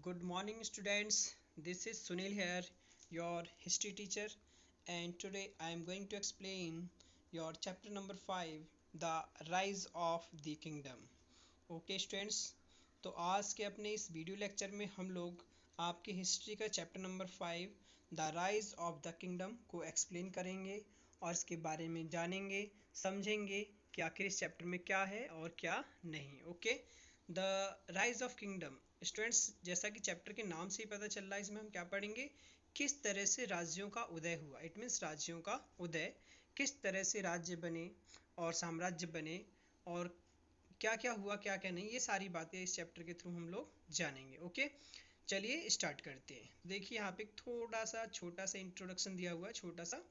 Good morning, students. This is Sunil here, your history teacher, and today I am going to explain your chapter number 5, The Rise of the Kingdom. Okay students, तो आज के अपने इस video lecture में हम लोग आपकी history का chapter number 5 the rise of the kingdom को एक्सप्लेन करेंगे और इसके बारे में जानेंगे, समझेंगे कि आखिर इस चैप्टर में क्या है और क्या नहीं. Okay, the rise of kingdom. Students, जैसा कि चैप्टर के नाम से ही पता चल रहा है, इसमें हम क्या पढ़ेंगे, किस तरह से राज्यों का उदय हुआ. इट मीन्स राज्यों का उदय, किस तरह से राज्य बने और साम्राज्य बने और क्या क्या हुआ, क्या क्या नहीं, ये सारी बातें इस चैप्टर के थ्रू हम लोग जानेंगे. ओके, चलिए स्टार्ट करते हैं. देखिए यहाँ पे थोड़ा सा छोटा सा इंट्रोडक्शन दिया हुआ है, छोटा सा,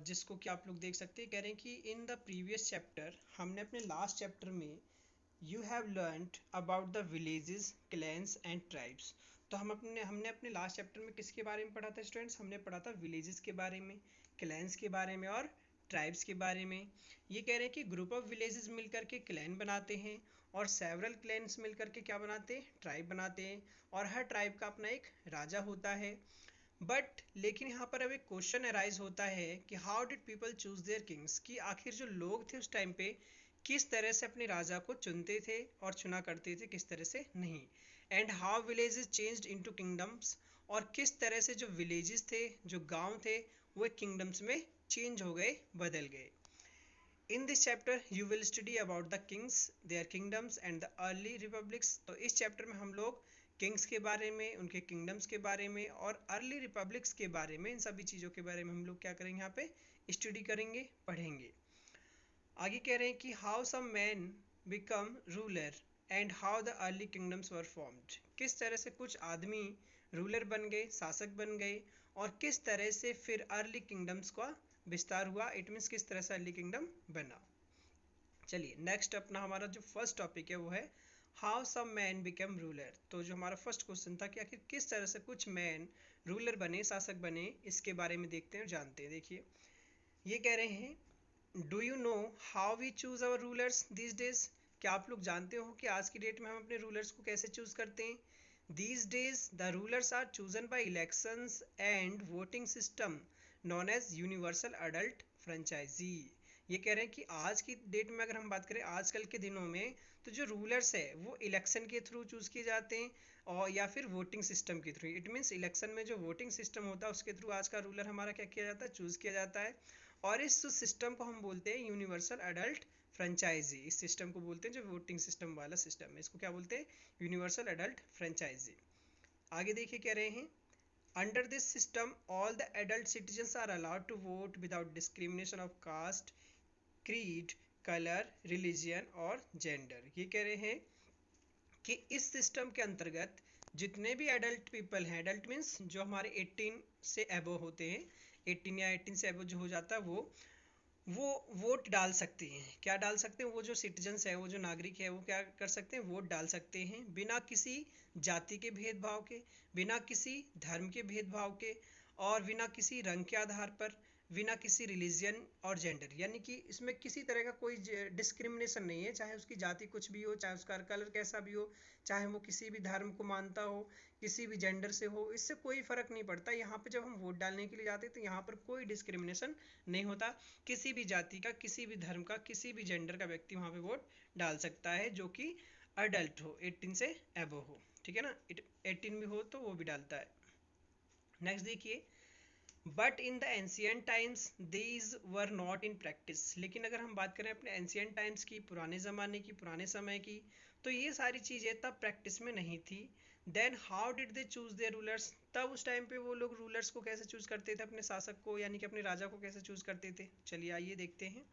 जिसको कि आप लोग देख सकते हैं. कह रहे हैं कि इन द प्रीवियस चैप्टर, हमने अपने लास्ट चैप्टर में you have learned about the villages, clans and tribes. तो हमने अपने लास्ट चैप्टर में किसके बारे में पढ़ा था स्टूडेंट्स? हमने पढ़ा था विलेजेस के बारे में, क्लैंस के बारे में और ट्राइब्स के बारे में. ये कह रहे हैं कि ग्रुप ऑफ विलेजेस मिलकर के क्लैन बनाते हैं और सेवरल क्लैंस मिलकर के क्या बनाते हैं, ट्राइब बनाते हैं, और हर ट्राइब का अपना एक राजा होता है. बट लेकिन यहाँ पर अब एक क्वेश्चन अराइज होता है कि how did people choose there Kings, कि आखिर जो लोग थे उस टाइम पे किस तरह से अपने राजा को चुनते थे और चुना करते थे, किस तरह से नहीं. And how villages changed into kingdoms, और किस तरह से जो विलेजेस थे, जो गांव थे, वो किंगडम्स में चेंज हो गए, बदल गए. In this chapter you will study about the kings, their kingdoms and the early republics. तो इस चैप्टर में हम लोग किंग्स के बारे में, उनके किंगडम्स के बारे में और अर्ली रिपब्लिक्स के बारे में, इन सभी चीज़ों के बारे में हम लोग क्या करेंगे, यहाँ पे स्टडी करेंगे, पढ़ेंगे. आगे कह रहे हैं कि how some man become ruler and how the early kingdoms were formed. किस तरह से कुछ आदमी रूलर बन गए, शासक बन गए, और किस तरह से फिर अर्ली किंगडम्स का विस्तार हुआ. इट मीन्स किस तरह से अर्ली किंगडम बना. चलिए नेक्स्ट अपना हमारा जो फर्स्ट टॉपिक है वो है how some man become ruler. तो जो हमारा फर्स्ट क्वेश्चन था कि आखिर किस तरह से कुछ मैन रूलर बने, शासक बने, इसके बारे में देखते हैं और जानते हैं. देखिए ये कह रहे हैं, do you know how we choose our rulers these days. क्या आप लोग जानते हो कि आज की डेट में हम अपने रूलर्स को कैसे चूज करते हैं. These days the rulers are chosen by elections and voting system known as universal adult franchise. ये कह रहे हैं कि आज की डेट में अगर हम बात करें, आजकल के दिनों में, तो जो रूलर्स है वो इलेक्शन के थ्रू चूज किए जाते हैं और या फिर वोटिंग सिस्टम के थ्रू. इट मीन्स इलेक्शन में जो वोटिंग सिस्टम होता है उसके थ्रू आज का रूलर हमारा क्या किया जाता है, चूज किया जाता है. और इस सिस्टम को हम बोलते हैं यूनिवर्सल अडल्ट फ्रेंचाइजी. इस सिस्टम को बोलते हैं, जो वोटिंग सिस्टम वाला सिस्टम है, इसको क्या बोलते हैं, यूनिवर्सल अडल्ट फ्रेंचाइजी. आगे देखिए कह रहे हैं, under this system all the adult citizens are allowed to vote without discrimination of caste, creed, colour, religion और जेंडर. ये कह रहे हैं कि इस सिस्टम के अंतर्गत जितने भी एडल्ट पीपल हैं, एडल्ट मीन्स जो हमारे 18 से एबो होते हैं, 18 या 18 से एबो जो हो जाता है वो वोट डाल सकते हैं. क्या डाल सकते हैं, वो जो सिटीजन्स है, वो जो नागरिक है, वो क्या कर सकते हैं, वोट डाल सकते हैं बिना किसी जाति के भेदभाव के, बिना किसी धर्म के भेदभाव के, और बिना किसी रंग के आधार पर, बिना किसी रिलीजियन और जेंडर. यानी कि इसमें किसी तरह का कोई डिस्क्रिमिनेशन नहीं है, चाहे उसकी जाति कुछ भी हो, चाहे उसका कलर कैसा भी हो, चाहे वो किसी भी धर्म को मानता हो, किसी भी जेंडर से हो, इससे कोई फर्क नहीं पड़ता. यहाँ पे जब हम वोट डालने के लिए जाते हैं तो यहाँ पर कोई डिस्क्रिमिनेशन नहीं होता. किसी भी जाति का, किसी भी धर्म का, किसी भी जेंडर का व्यक्ति वहाँ पे वोट डाल सकता है, जो कि अडल्ट हो, 18 से एबो हो. ठीक है ना, 18 भी हो तो वो भी डालता है. नेक्स्ट देखिए, but in the ancient times these were not in practice. लेकिन अगर हम बात करें अपने एंशियंट टाइम्स की, पुराने ज़माने की, पुराने समय की, तो ये सारी चीज़ें तब प्रैक्टिस में नहीं थी. Then how did they choose their rulers. तब उस टाइम पे वो लोग रूलर्स को कैसे चूज करते थे, अपने शासक को यानी कि अपने राजा को कैसे चूज करते थे. चलिए आइए देखते हैं.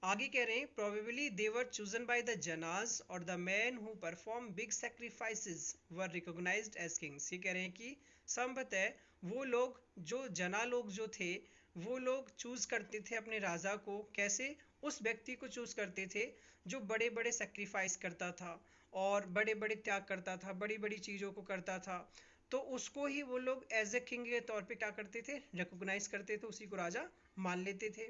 आगे कह रहे हैं, probably they were chosen by the janas और the man who perform big sacrifices were recognised as kings. ये कह रहे हैं कि संभवतः वो लोग, जो जना लोग जो थे, वो लोग चूज करते थे अपने राजा को. कैसे, उस व्यक्ति को चूज करते थे जो बड़े बड़े सेक्रीफाइस करता था और बड़े बड़े त्याग करता था, बड़ी बड़ी चीज़ों को करता था, तो उसको ही वो लोग एज ए किंग के तौर पे क्या करते थे, रिकॉग्नाइज करते थे, उसी को राजा मान लेते थे.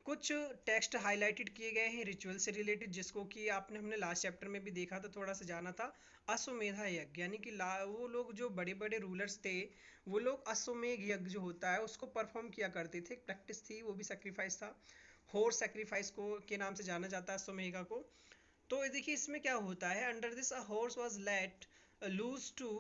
कुछ टेक्स्ट हाईलाइटेड किए गए हैं रिचुअल से रिलेटेड, जिसको कि हमने लास्ट चैप्टर में भी देखा था, थोड़ा सा जाना था। अश्वमेधा यज्ञ यानी कि वो लोग जो बड़े बड़े रूलर्स थे, वो लोग अश्वमेध यज्ञ जो होता है उसको परफॉर्म किया करते थे। एक प्रैक्टिस थी, वो भी सेक्रीफाइस था। हॉर्स सेक्रीफाइस को के नाम से जाना जाता है अश्वमेधा को। तो देखिए इसमें क्या होता है, under this a horse was let loose to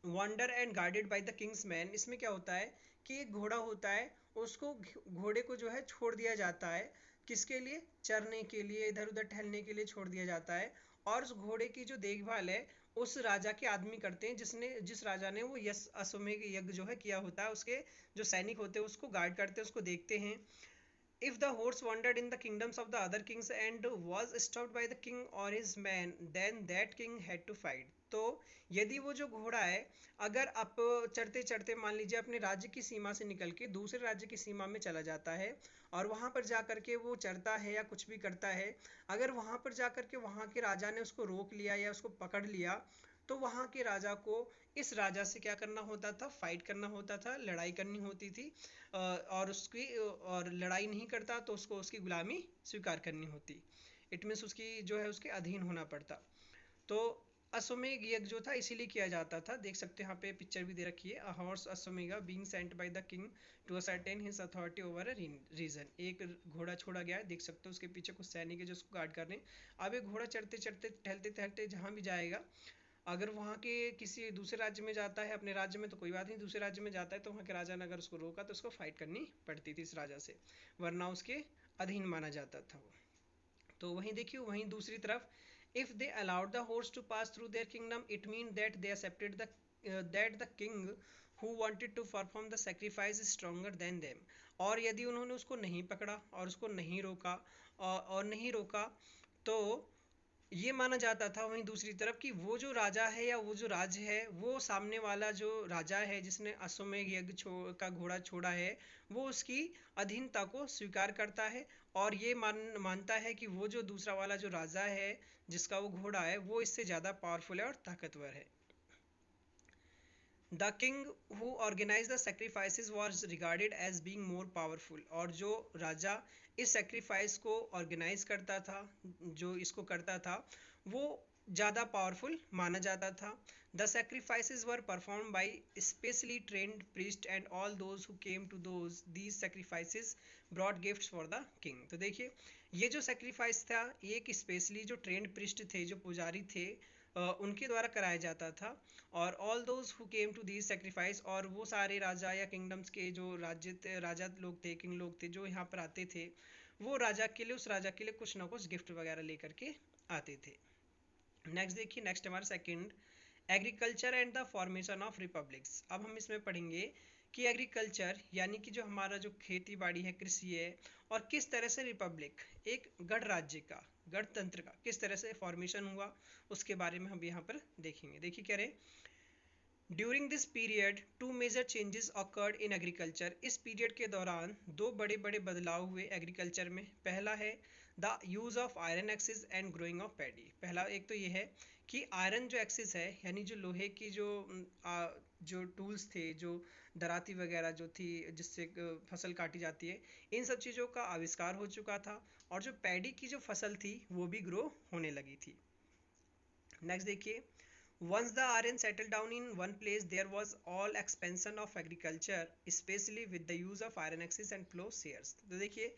wander and guarded by the king's man. इसमें क्या होता है कि एक घोड़ा होता है, उसको घोड़े को जो है छोड़ दिया जाता है। किसके लिए? चरने के लिए, इधर उधर टहलने के लिए छोड़ दिया जाता है। और उस घोड़े की जो देखभाल है उस राजा के आदमी करते हैं, जिस राजा ने वो यश अश्वमेध यज्ञ जो है किया होता है, उसके जो सैनिक होते हैं उसको गार्ड करते हैं, उसको देखते हैं। If the horse wandered in the kingdoms of the other kings and was stopped by the king or his men, then that king had to fight. तो यदि वो जो घोड़ा है अगर आप चढ़ते चढ़ते मान लीजिए अपने राज्य की सीमा से निकल के दूसरे राज्य की सीमा में चला जाता है और वहां पर जा करके वो चढ़ता है या कुछ भी करता है, अगर वहां पर जा करके वहां के राजा ने उसको रोक लिया या उसको पकड़ लिया, तो वहां के राजा को इस राजा से क्या करना होता था? फाइट करना होता था, लड़ाई करनी होती थी। और लड़ाई नहीं करता तो उसको उसकी गुलामी स्वीकार करनी होती। इट मीन्स उसकी जो है उसके अधीन होना पड़ता। तो अश्वमेध यज्ञ जो था इसीलिए किया जाता था। देख सकते हैं यहाँ पे पिक्चर भी दे रखी है, a horse ashvamedha being sent by the king to ascertain his authority over a region. एक घोड़ा छोड़ा गया है, देख सकते हो उसके पीछे कुछ सैनिक है जो उसको गार्ड कर रहे हैं। अब एक घोड़ा चढ़ते चढ़ते टहलते टहलते जहाँ भी जाएगा, अगर वहाँ के किसी दूसरे राज्य में जाता है, अपने राज्य में तो कोई बात नहीं, दूसरे राज्य में जाता है तो वहाँ के राजा ने अगर उसको रोका तो उसको फाइट करनी पड़ती थी इस राजा से, वरना उसके अधीन माना जाता था वो। तो वहीं देखिए, वहीं दूसरी तरफ, if they allowed the horse to pass through their kingdom it mean that they accepted the king who wanted to perform the sacrifice is stronger than them. और यदि उन्होंने उसको नहीं पकड़ा और उसको नहीं रोका और नहीं रोका, तो ये माना जाता था वहीं दूसरी तरफ कि वो जो राजा है या वो जो राज्य है, वो सामने वाला जो राजा है जिसने अश्वमेध यज्ञ का घोड़ा छोड़ा है, वो उसकी अधीनता को स्वीकार करता है। और ये मानता है कि वो जो दूसरा वाला जो राजा है जिसका वो घोड़ा है, वो इससे ज़्यादा पावरफुल है और ताकतवर है। The king who organize the sacrifices was regarded as being more powerful. और जो राजा इस सेक्रीफाइस को ऑर्गेनाइज करता था, जो इसको करता था, वो ज़्यादा पावरफुल माना जाता था। The sacrifices were perform by specially trained priest and all those who came to those these sacrifices brought gifts for the king. तो देखिए, ये जो सेक्रीफाइस था, एक स्पेशली जो ट्रेंड प्रीस्ट थे, जो पुजारी थे, उनके द्वारा कराया जाता था। और all those who came to these sacrifice, और वो सारे राजा या किंगडम्स के जो राजा लोग थे, किंग लोग थे, जो यहाँ पर आते थे, वो राजा के लिए, उस राजा के लिए कुछ ना कुछ गिफ्ट वगैरह लेकर के आते थे। नेक्स्ट देखिए, नेक्स्ट हमारा second, agriculture and the formation of republics. अब हम इसमें पढ़ेंगे कि एग्रीकल्चर यानी कि जो हमारा जो खेती बाड़ी है, कृषि है, और किस तरह से रिपब्लिक, एक गणराज्य का, गणतंत्र का किस तरह से फॉर्मेशन हुआ, उसके बारे में हम यहाँ पर देखेंगे। देखिए कह रहे, during this period two major changes occurred in agriculture. इस पीरियड के दौरान दो बड़े बड़े बदलाव हुए एग्रीकल्चर में। पहला है the use of iron axis and growing of paddy. पहला एक तो ये है कि आयरन जो एक्सिस है, यानी जो लोहे की जो टूल्स थे, जो दराती वगैरह जो थी जिससे फसल काटी जाती है, इन सब चीज़ों का आविष्कार हो चुका था। और जो पैडी की जो फसल थी वो भी ग्रो होने लगी थी। नेक्स्ट देखिए, once the Aryan settled down in one place, there was all expansion of agriculture, especially with the use of iron axes and plowshares। तो देखिए,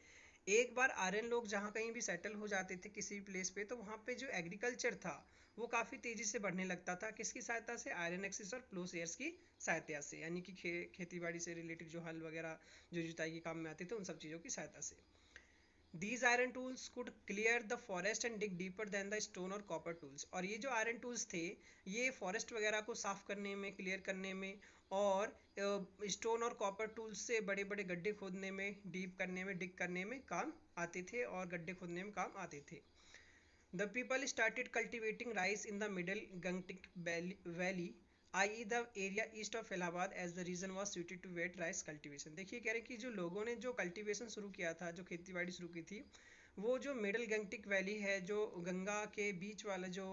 एक बार आर्यन लोग जहाँ कहीं भी सेटल हो जाते थे किसी प्लेस पे, तो वहाँ पे जो एग्रीकल्चर था वो काफ़ी तेज़ी से बढ़ने लगता था। किसकी सहायता से? आयरन एक्सिस और प्लोसेयर्स की सहायता से, यानी कि खेती बाड़ी से रिलेटेड जो हल वगैरह जो जुताई के काम में आते थे, उन सब चीज़ों की सहायता से। These iron tools could clear the forest and dig deeper than the stone और copper tools। और ये जो आयरन टूल्स थे, ये फॉरेस्ट वगैरह को साफ करने में, क्लियर करने में, और स्टोन और कॉपर टूल्स से बड़े बड़े गड्ढे खोदने में, डीप करने में, डिग करने में काम आते थे, और गड्ढे खोदने में काम आते थे। The people started cultivating rice in the middle Gangtik valley, i.e. the area east of Allahabad, as the region was suited to wet rice cultivation। देखिए कह रहे हैं कि जो लोगों ने जो कल्टीवेशन शुरू किया था, जो खेती बाड़ी शुरू की थी, वो जो मिडल गंगटिक वैली है, जो गंगा के बीच वाला जो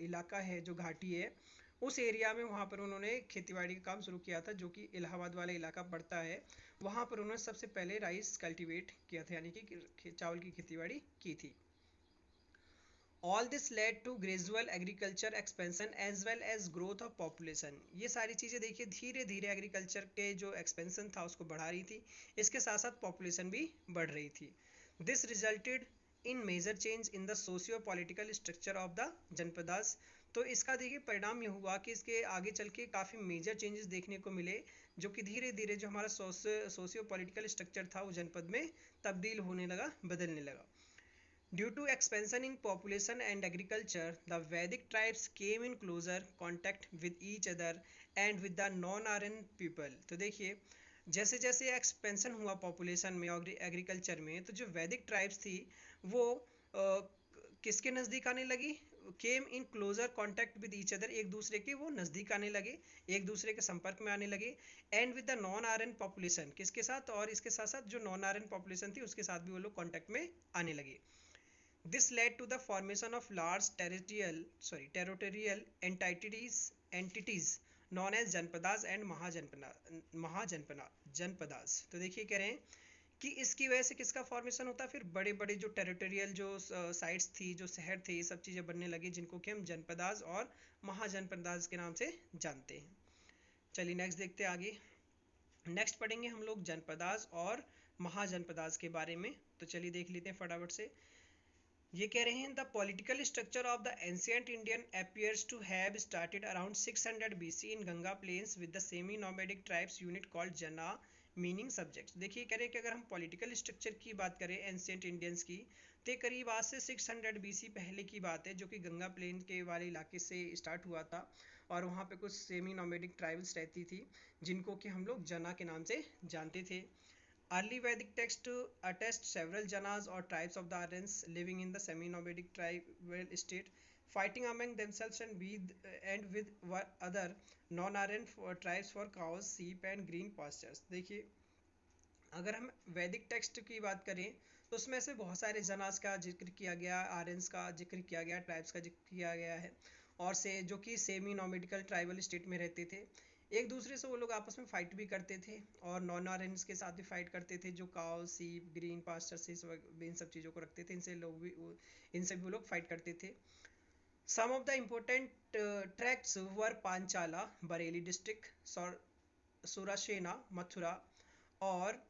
इलाका है, जो घाटी है, उस एरिया में वहाँ पर उन्होंने खेतीबाड़ी का काम शुरू किया था, जो कि इलाहाबाद वाला इलाका पड़ता है। वहाँ पर उन्होंने सबसे पहले राइस कल्टीवेट किया था, यानी कि चावल की खेतीबाड़ी की थी। All this led to gradual agriculture expansion as well as growth of population। ये सारी चीज़ें देखिए धीरे धीरे एग्रीकल्चर के जो एक्सपेंशन था उसको बढ़ा रही थी, इसके साथ साथ पॉपुलेशन भी बढ़ रही थी। This resulted in major change in the socio political structure of the janapadas. तो इसका देखिए परिणाम ये हुआ कि इसके आगे चल के काफ़ी मेजर चेंजेस देखने को मिले, जो कि धीरे धीरे जो हमारा सोशियो पॉलिटिकल स्ट्रक्चर था वो जनपद में तब्दील होने लगा, बदलने लगा। Due to expansion in population and agriculture, the Vedic tribes came in closer contact with each other and with the non-Aryan people। तो देखिए जैसे जैसे एक्सपेंशन हुआ पॉपुलेशन में और एग्रीकल्चर में, तो जो वैदिक ट्राइब्स थी वो किसके नज़दीक आने लगी? Came in closer contact with each other, एक दूसरे के वो नज़दीक आने लगे, एक दूसरे के संपर्क में आने लगे। And with the non Aryan population, किसके साथ? और इसके साथ साथ जो नॉन आर्यन पॉपुलेशन थी उसके साथ भी वो लोग कॉन्टैक्ट में आने लगे। This led to the formation of large territorial entities known as janapadas and janapadas. तो देखिए कह रहे हैं कि इसकी वजह से किसका फॉर्मेशन होता है? फिर बड़े बड़े जो टेरिटोरियल जो साइट्स थी, जो शहर थे, ये सब चीज़ें बनने लगी, जिनको कि हम जनपदास और महाजनपदास के नाम से जानते हैं। चलिए नेक्स्ट देखते हैं आगे। नेक्स्ट पढ़ेंगे हम लोग जनपदास और महाजनपदास के बारे में। तो चलिए देख लेते हैं फटाफट से। ये कह रहे हैं the political structure of the ancient Indian appears to have started around 600 BC in Ganga plains with the semi nomadic tribes unit called jana, meaning subjects. देखिए कह रहे हैं कि अगर हम पॉलिटिकल स्ट्रक्चर की बात करें एंशियंट इंडियंस की, तो करीब आज से 600 BC पहले की बात है, जो कि गंगा प्लेन के वाले इलाके से स्टार्ट हुआ था। और वहाँ पे कुछ सेमी नोमैडिक ट्राइब्स रहती थी, जिनको कि हम लोग जना के नाम से जानते थे। Early Vedic texts attest several janas or tribes of the Aryans living in the semi-nomadic tribal state, fighting among themselves and with other non-Aryan tribes for cows, sheep and green pastures। देखिए अगर हम वैदिक text की बात करें तो उसमें से बहुत सारे जनास का जिक्र किया गया, आर्यंस का जिक्र किया गया, ट्राइब्स का जिक्र किया गया है, और से जो कि सेमी नॉमेडिकल ट्राइबल स्टेट में रहते थे। एक दूसरे से वो लोग आपस में फाइट भी करते थे और नॉन आर्यंस के साथ भी फाइट करते थे, जो काव, सीप, ग्रीन पास्चर्स, इन सब चीज़ों को रखते थे, इनसे लोग भी इनसे भी वो लोग फाइट करते थे। Some of the important tracts were Panchala, Bareilly district, Surasena, Mathura, और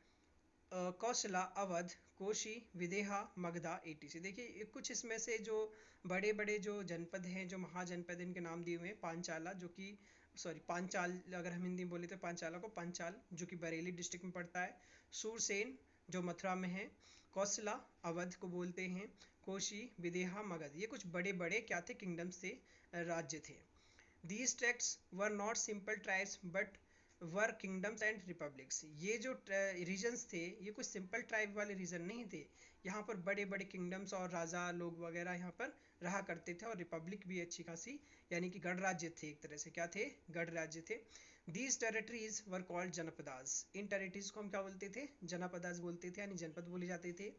कौशला, अवध, कोशी, विदेहा, मगधा, एटीसी। देखिए कुछ इसमें से जो बड़े बड़े जो जनपद हैं, जो महाजनपद, इनके नाम दिए हुए हैं। पांचाला, जो कि पांचाल, अगर हम हिंदी में बोले तो पांचाला को पांचाल, जो कि बरेली डिस्ट्रिक्ट में पड़ता है। सूरसेन, जो मथुरा में है। कौशला, अवध को बोलते हैं। कोशी, विदेहा, मगध, ये कुछ बड़े बड़े क्या थे? किंगडम्स थे, राज्य थे। These tracts were not simple tribes but were kingdoms and republics. ये जो रीजन्स थे ये कुछ सिंपल ट्राइब वाले रीजन नहीं थे, यहाँ पर बड़े बड़े किंगडम्स और राजा लोग वगैरह यहाँ पर रहा करते थे, और रिपब्लिक भी अच्छी खासी, यानी कि गणराज्य थे, एक तरह से क्या थे? गणराज्य थे। These territories were called janapadas. इन टेरिटरीज को हम क्या बोलते थे? जनपदास बोलते थे, यानी जनपद बोले जाते थे।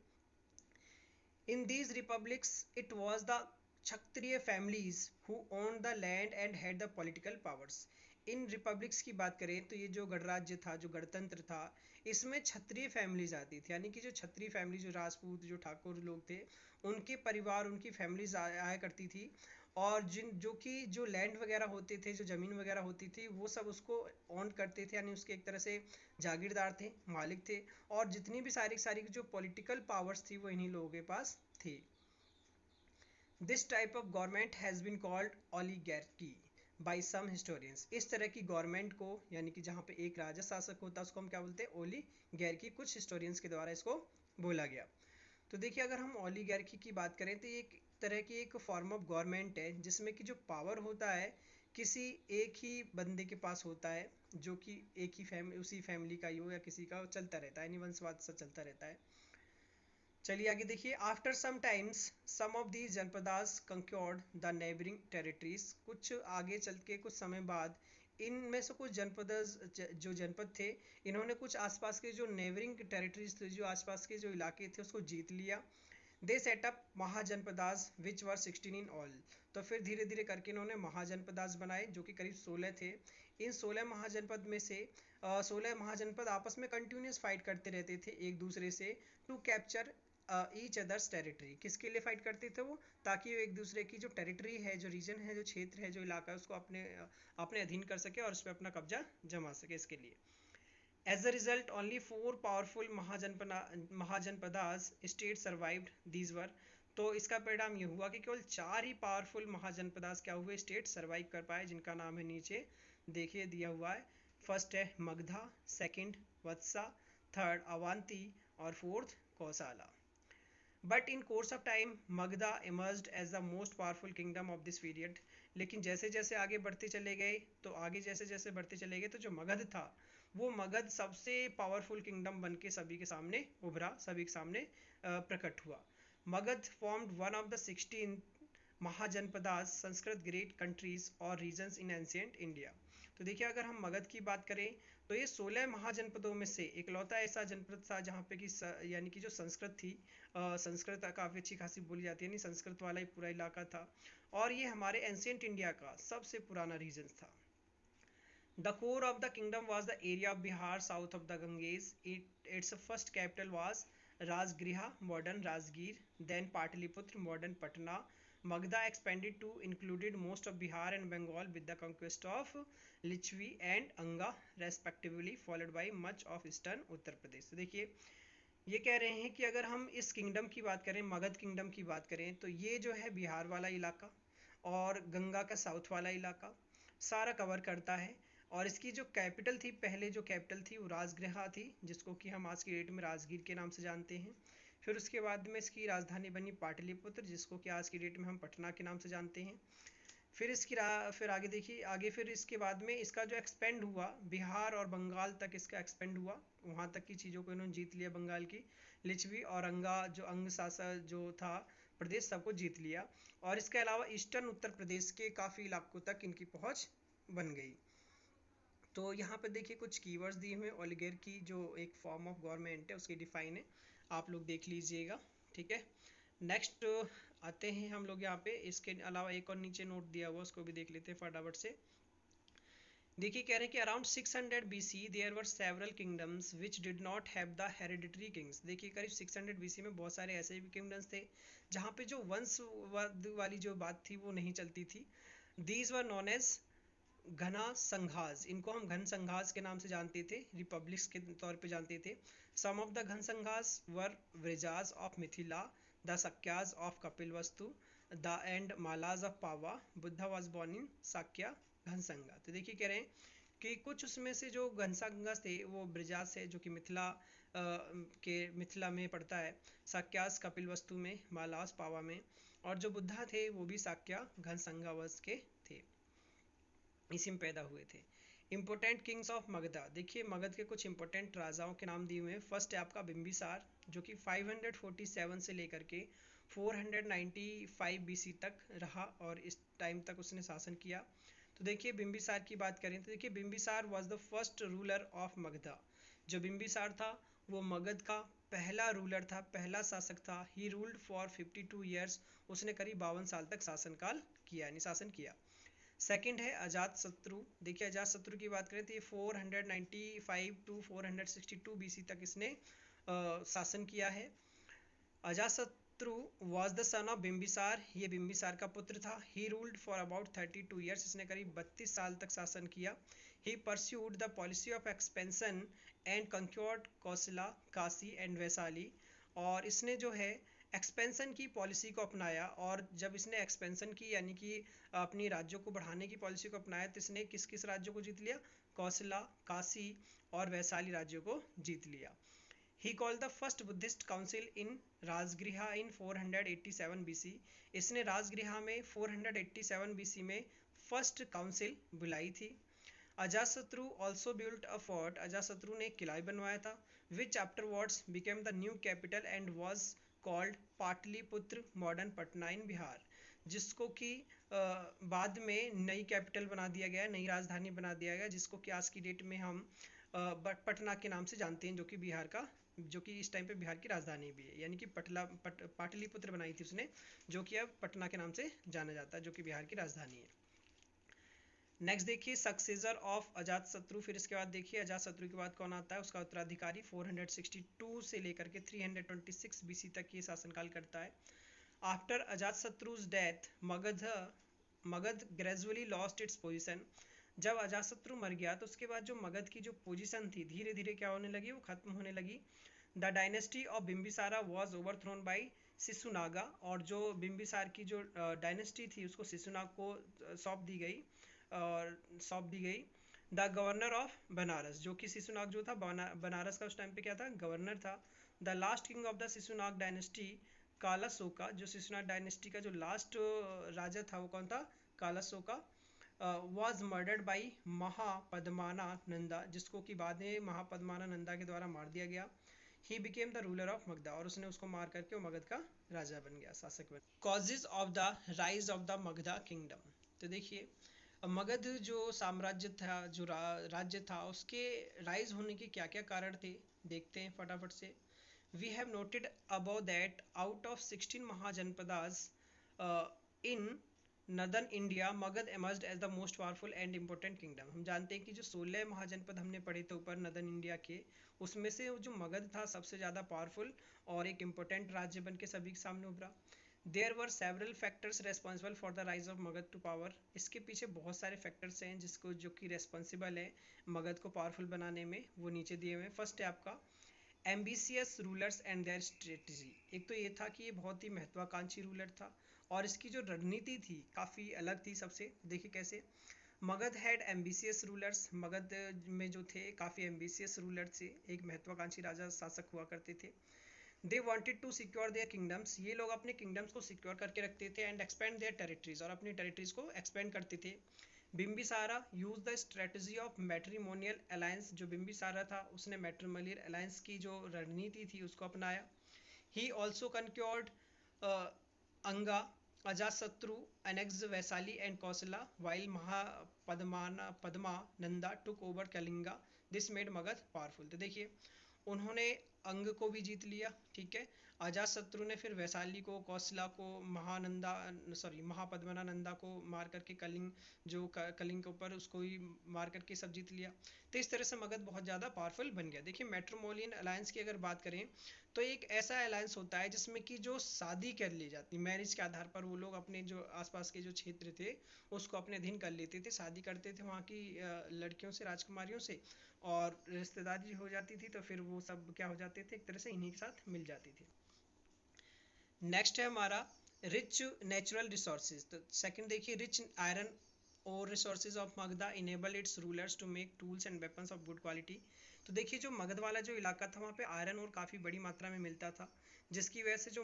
In these republics it was the Kshatriya families who own the land and had the political powers. In republics की बात करें तो ये जो गणराज्य था, जो गणतंत्र था, इसमें क्षत्रिय फैमिलीज आती थी, यानी कि जो क्षत्रिय फैमिली, जो राजपूत, जो ठाकुर लोग थे, उनके परिवार, उनकी फैमिलीज आया करती थी। और जो कि जो लैंड वगैरह होते थे, जो ज़मीन वगैरह होती थी, वो सब उसको ऑन करते थे, यानी उसके एक तरह से जागीरदार थे, मालिक थे। और जितनी भी सारी सारी जो पॉलिटिकल पावर्स थी वो इन्हीं लोगों के पास थी। This type of government has been called oligarchy by some historians. इस तरह की गवर्नमेंट को, यानी कि जहाँ पे एक राजा शासक होता है, उसको हम क्या बोलते हैं? ओलिगार्की। कुछ हिस्टोरियंस के द्वारा इसको बोला गया। तो देखिए अगर हम ओलिगार्की की बात करें तो ये एक तरह की एक फॉर्म ऑफ गवर्नमेंट है, जिसमें कि जो पावर होता है किसी एक ही बंदे के पास होता है, जो कि एक ही उसी फैमिली का ही हो या किसी का चलता रहता है, यानी वंशवाद सा चलता रहता है। चलिए आगे देखिए। After some times some of these janapadas conquered the neighbouring territories. कुछ आगे चल के कुछ समय बाद इनमें से कुछ जो जनपद थे, इन्होंने कुछ आसपास के जो नेबरिंग टेरिटरीज थे, जो आसपास के जो इलाके थे, उसको जीत लिया। दे setup mahajanapadas which were 16 in all. तो फिर धीरे धीरे करके इन्होंने महाजनपदास बनाए जो कि करीब 16 थे। इन 16 महाजनपद में से 16 महाजनपद आपस में कंटिन्यूस फाइट करते रहते थे एक दूसरे से, to capture each others territory. किसके लिए फाइट करते थे वो? ताकि वो एक दूसरे की जो टेरिटरी है, जो रीजन है, जो क्षेत्र है, जो इलाका है, उसको अपने अधीन कर सके और उस पर अपना कब्जा जमा सके, इसके लिए। As a result, only four powerful mahajanapadas state survived these were. तो इसका परिणाम ये हुआ कि केवल 4 ही पावरफुल महाजनपदास क्या हुए, स्टेट सर्वाइव कर पाए, जिनका नाम है नीचे देखिए दिया हुआ है। फर्स्ट है मगधा, सेकंड वत्सा, थर्ड अवंती और fourth Kosala. But in course of time Magadha emerged as the most powerful kingdom of this period. लेकिन जैसे जैसे आगे बढ़ते चले गए, जैसे जैसे बढ़ते चले गए, तो जो मगध था वो मगध सबसे पावरफुल किंगडम बन के सभी के सामने उभरा, सभी के सामने प्रकट हुआ। Magadh formed one of the 16 mahajanapadas Sanskrit great countries और रीजन्स इन एंशिएंट इंडिया। तो देखिए, अगर हम मगध की बात करें तो ये 16 महाजनपदों में से इकलौता ऐसा जनपद था जहाँ पे कि यानी कि जो संस्कृत थी, संस्कृत काफ़ी अच्छी खासी बोली जाती है, नहीं संस्कृत वाला ही पूरा इलाका था, और ये हमारे एंशिएंट इंडिया का सबसे पुराना रीजन था। The core of the kingdom was the area of Bihar south of the Ganges. Its first capital was Rajgriha, modern Rajgir, then Pataliputra, modern Patna. Magadha expanded to included most of Bihar and Bengal with the conquest of Lichvi and Anga respectively, followed by much of eastern Uttar Pradesh. तो देखिए, ये कह रहे हैं कि अगर हम इस किंगडम की बात करें, मगध किंगडम की बात करें, तो ये जो है बिहार वाला इलाका और गंगा का साउथ वाला इलाका सारा कवर करता है। और इसकी जो कैपिटल थी, पहले जो कैपिटल थी वो राजगृहा थी, जिसको कि हम आज की डेट में राजगीर के नाम से जानते हैं। फिर उसके बाद में इसकी राजधानी बनी पाटलिपुत्र, जिसको कि आज की डेट में हम पटना के नाम से जानते हैं। फिर आगे देखिए, फिर इसके बाद में इसका जो एक्सपेंड हुआ, बिहार और बंगाल तक इसका एक्सपेंड हुआ, वहाँ तक की चीज़ों को इन्होंने जीत लिया, बंगाल की लिच्छवी और अंगा जो अंग शासन जो था प्रदेश, सबको जीत लिया। और इसके अलावा ईस्टर्न उत्तर प्रदेश के काफ़ी इलाकों तक इनकी पहुँच बन गई। तो यहाँ पर देखिए कुछ कीवर्ड्स दिए हुए, ओलिगार्की जो एक फॉर्म ऑफ गवर्नमेंट है उसकी डिफाइन है, आप लोग देख लीजिएगा, ठीक है। नेक्स्ट आते हैं हम लोग यहाँ पे, इसके अलावा एक और नीचे नोट दिया हुआ, उसको भी देख लेते हैं फटाफट से। देखिए, कह रहे हैं कि around 600 BC there were several kingdoms which did not have the hereditary kings. देखिए, करीब 600 BC में बहुत सारे ऐसे भी किंगडम्स थे जहाँ पे जो वंशवाद वाली जो बात थी वो नहीं चलती थी। दीज वर नॉन एज घना संघाज, इनको हम घन संघाज के नाम से जानते थे, रिपब्लिक्स के तौर पे जानते थे। Some of the Gana sanghas were Vajjis of Mithila, the Sakyas of Kapilavastu, the and Mallas of Pava. Buddha was born in Sakya Ganasangha. तो देखिए, कह रहे हैं कि कुछ उसमें से जो घनसंघास थे वो ब्रजाज से, जो कि मिथिला में पड़ता है, साक्यास कपिलवस्तु में, मालास पावा में, और जो बुद्धा थे वो भी साक्या घनसंगा वंश के थे, इसी में पैदा हुए थे। इंपोर्टेंट किंग्स ऑफ मगधा, देखिए मगध के कुछ इंपोर्टेंट राजाओं के नाम दिए हुए हैं। फर्स्ट है आपका बिंबिसार, जो कि 547 से लेकर के 495 BC तक रहा और इस टाइम तक उसने शासन किया। तो देखिए, बिंबिसार की बात करें तो देखिए, Bimbisara was the first ruler of Magadha. जो बिंबिसार था वो मगध का पहला रूलर था, पहला शासक था। ही रूल्ड फॉर 52 ईयर्स, उसने करीब 52 साल तक शासन किया। सेकंड है अजात शत्रु। देखिए, अजात शत्रु की बात करें तो ये 495 टू 462 BC तक इसने शासन किया है। Ajatashatru was the son of Bimbisara, ये बिंबिसार का पुत्र था। He ruled for about 32 years, इसने करीब 32 साल तक शासन किया। He pursued the policy of expansion and conquered Kosala, Kashi and Vaishali. और इसने जो है एक्सपेंशन की पॉलिसी को अपनाया, और जब इसने एक्सपेंशन की यानी कि अपनी राज्यों को बढ़ाने की पॉलिसी को अपनाया, तो इसने किस किस राज्यों को जीत लिया? कौशला, काशी और वैशाली राज्यों को जीत लिया। He called the first Buddhist council in Rajgriha in 487 BC। इसने राजगृहा में 487 BC में फर्स्ट काउंसिल बुलाई थी। Ajatashatru also built a fort, Ajatashatru ने एक किला बनवाया था, which afterwards became the new capital and was called Pataliputra, modern Patna in Bihar, जिसको कि बाद में नई कैपिटल बना दिया गया, नई राजधानी बना दिया गया, जिसको कि आज की डेट में हम पटना के नाम से जानते हैं, जो कि बिहार का जो कि इस टाइम पे बिहार की राजधानी भी है, यानी कि पाटलिपुत्र बनाई थी उसने, जो कि अब पटना के नाम से जाना जाता है, जो कि बिहार की राजधानी है। नेक्स्ट देखिए सक्सेसर ऑफ अजात शत्रु। फिर इसके बाद देखिए अजात शत्रु के बाद कौन आता है, उसका उत्तराधिकारी 462 से लेकर के 326 बीसी तक ये शासनकाल करता है। After Ajatashatru's death Magadha gradually lost its position. जब अजातशत्रु मर गया तो उसके बाद जो मगध की जो पोजीशन थी धीरे धीरे क्या होने लगी, वो खत्म होने लगी। The dynasty of Bimbisara was overthrown by Shishunaga. और जो बिम्बिसार की जो डायनेस्टी थी उसको शिशुनाग को सौंप दी गई। द गवर्नर ऑफ बनारस, जो कि शिशुनाग जो था बनारस का उस टाइम पे क्या था, गवर्नर था। The last king of the Shishunaga dynasty Kalashoka, जो शिशुनाग डायनेस्टी का जो लास्ट राजा था वो कौन था, कालासोका, वॉज मर्डर्ड बाई महापद्माना नंदा, जिसको कि बाद में महापद्माना नंदा के द्वारा मार दिया गया। He became the ruler of Magadha, और उसने उसको मार करके वो मगध का राजा बन गया, शासक बन। Causes of the rise of the Magadha kingdom. तो देखिए मगध जो साम्राज्य था, जो राज्य था, उसके राइज होने के क्या क्या कारण थे, देखते हैं फटाफट से। We have noted abou that out of 16 mahajanapadas in northern India Magadha emerged as the most powerful and important kingdom. हम जानते हैं कि जो 16 महाजनपद हमने पढ़े थे ऊपर नदर्न इंडिया के, उसमें से जो मगध था सबसे ज़्यादा पावरफुल और एक इम्पोर्टेंट राज्य बन के सभी के सामने उभरा। There were several factors responsible for the rise of Magadha to power. इसके पीछे बहुत सारे फैक्टर्स हैं जिसको जो कि रेस्पॉन्सिबल है मगध को पावरफुल बनाने में, वो नीचे दिए हुए हैं। फर्स्ट है आपका ambitious rulers and their strategy. एक तो ये था कि ये बहुत ही महत्वाकांक्षी रूलर था और इसकी जो रणनीति थी काफ़ी अलग थी सबसे। देखिए कैसे, Magadh had ambitious rulers, Magadh में जो थे काफ़ी एम्बिशियस रूलर थे, एक महत्वाकांक्षी राजा शासक हुआ करते थे। They wanted to secure their kingdoms, ये लोग अपने किंगडम्स को सिक्योर करके रखते थे, एंड एक्सपेंड देयर टेरिटरीज, और अपनी टेरिटरीज को एक्सपेंड करते थे। Bimbisara use the strategy of matrimonial alliance, जो बिम्बिसारा था उसने मैट्रिमोनियल अलायंस की जो रणनीति थी उसको अपनाया। ही also conquered Anga Ajatashatru annexed Vaishali and Kosala while Padma Nanda took over Kalinga. This made Magadha powerful. तो देखिए उन्होंने अंग को भी जीत लिया, ठीक है, अजातशत्रु ने फिर वैशाली को, कौशला को, महापद्मनानंदा को मार करके कलिंग के ऊपर उसको ही मार करके सब जीत लिया। तो इस तरह से मगध बहुत ज़्यादा पावरफुल बन गया। देखिए मैट्रिमोनियल अलायंस की अगर बात करें तो एक ऐसा अलायंस होता है जिसमें कि जो शादी कर ली जाती, मैरिज के आधार पर वो लोग अपने जो आसपास के जो क्षेत्र थे उसको अपने अधीन कर लेते थे, शादी करते थे वहाँ की लड़कियों से, राजकुमारियों से, और रिश्तेदारी हो जाती थी तो फिर वो सब क्या हो जाते थे, एक तरह से इन्हीं के साथ मिल जाती थी। नेक्स्ट है हमारा रिच नेचुरल रिसोर्सेज। तो सेकंड देखिए रिच आयरन और resources of Magadha enable its rulers to make tools and weapons of good quality. तो देखिए जो मगध वाला जो इलाका था वहाँ पे आयरन और काफ़ी बड़ी मात्रा में मिलता था, जिसकी वजह से जो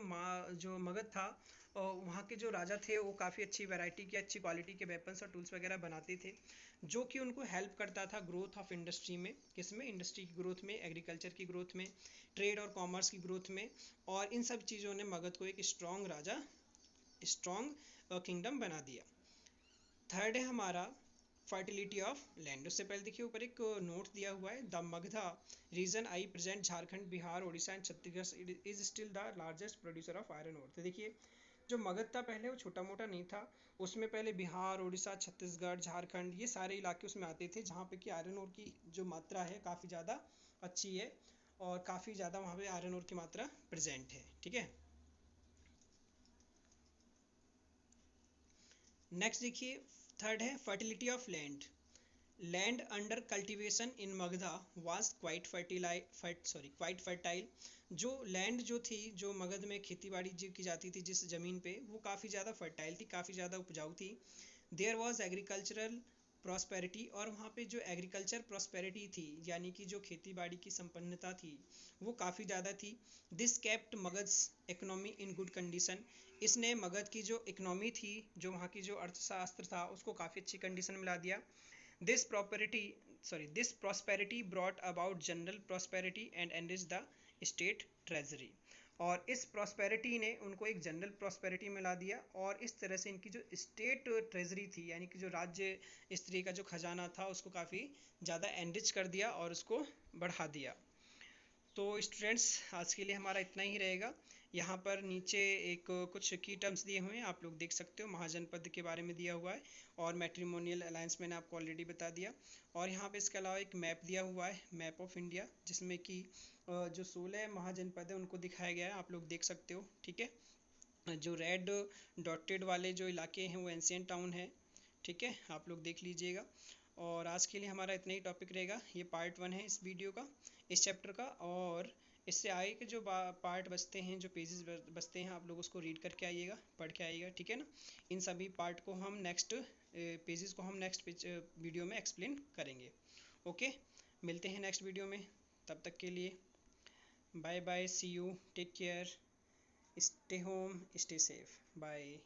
मगध था और वहाँ के जो राजा थे वो काफ़ी अच्छी वैरायटी की, अच्छी क्वालिटी के वेपन्स और टूल्स वगैरह बनाते थे, जो कि उनको हेल्प करता था ग्रोथ ऑफ इंडस्ट्री में। किसमें? इंडस्ट्री की ग्रोथ में, एग्रीकल्चर की ग्रोथ में, ट्रेड और कॉमर्स की ग्रोथ में। और इन सब चीज़ों ने मगध को एक स्ट्रॉन्ग किंगडम बना दिया। थर्ड है हमारा फर्टिलिटी ऑफ लैंड। उससे पहले देखिए ऊपर एक नोट दिया हुआ है, the Magadha region ie present Jharkhand, Bihar, Orissa and Chhattisgarh is still the largest producer of iron ore. तो देखिए जो मगध था पहले वो छोटा मोटा नहीं था, उसमें पहले बिहार, उड़ीसा, छत्तीसगढ़, झारखंड ये सारे इलाके उसमें आते थे, जहाँ पे कि आयरन ओर की जो मात्रा है काफ़ी ज़्यादा अच्छी है और काफ़ी ज़्यादा वहाँ पे आयरन ओर की मात्रा प्रेजेंट है, ठीक है। नेक्स्ट देखिए थर्ड है fertility of land. Land under cultivation in Magadha was quite fertile. जो लैंड जो थी, जो मगध में खेती बाड़ी जो की जाती थी जिस ज़मीन पे, वो काफ़ी ज़्यादा फर्टाइल थी, काफ़ी ज़्यादा उपजाऊ थी। देयर वाज एग्रीकल्चरल प्रॉस्पेरिटी, और वहाँ पे जो एग्रीकल्चर प्रॉस्पेरिटी थी यानी कि जो खेती बाड़ी की संपन्नता थी वो काफ़ी ज़्यादा थी। This kept Magadha's economy in good condition. इसने मगध की जो इकोनॉमी थी, जो वहाँ की जो अर्थशास्त्र था, उसको काफ़ी अच्छी कंडीशन में ला दिया। This this prosperity brought about general prosperity and enriched the state treasury। और इस प्रॉस्पेरिटी ने उनको एक जनरल प्रॉस्पेरिटी में ला दिया और इस तरह से इनकी जो स्टेट ट्रेजरी थी यानी कि जो राज्य स्त्री का जो खजाना था उसको काफ़ी ज़्यादा एनरिच कर दिया और उसको बढ़ा दिया। तो स्टूडेंट्स, आज के लिए हमारा इतना ही रहेगा। यहाँ पर नीचे एक कुछ की टर्म्स दिए हुए हैं, आप लोग देख सकते हो। महाजनपद के बारे में दिया हुआ है और मैट्रिमोनियल अलायंस मैंने आपको ऑलरेडी बता दिया। और यहाँ पे इसके अलावा एक मैप दिया हुआ है, मैप ऑफ इंडिया, जिसमें कि जो 16 महाजनपद है उनको दिखाया गया है, आप लोग देख सकते हो। ठीक है, जो रेड डॉटेड वाले जो इलाके हैं वो एंशियंट टाउन है। ठीक है, आप लोग देख लीजिएगा। और आज के लिए हमारा इतना ही टॉपिक रहेगा। ये पार्ट 1 है इस वीडियो का, इस चैप्टर का। और इससे आगे के जो पार्ट बचते हैं, जो पेजेस बचते हैं, आप लोग उसको रीड करके आइएगा, पढ़ के आइएगा। ठीक है ना। इन सभी पार्ट को हम नेक्स्ट पेजेस को हम नेक्स्ट वीडियो में एक्सप्लेन करेंगे। ओके, मिलते हैं नेक्स्ट वीडियो में। तब तक के लिए bye bye, see you, take care, stay home, stay safe, bye.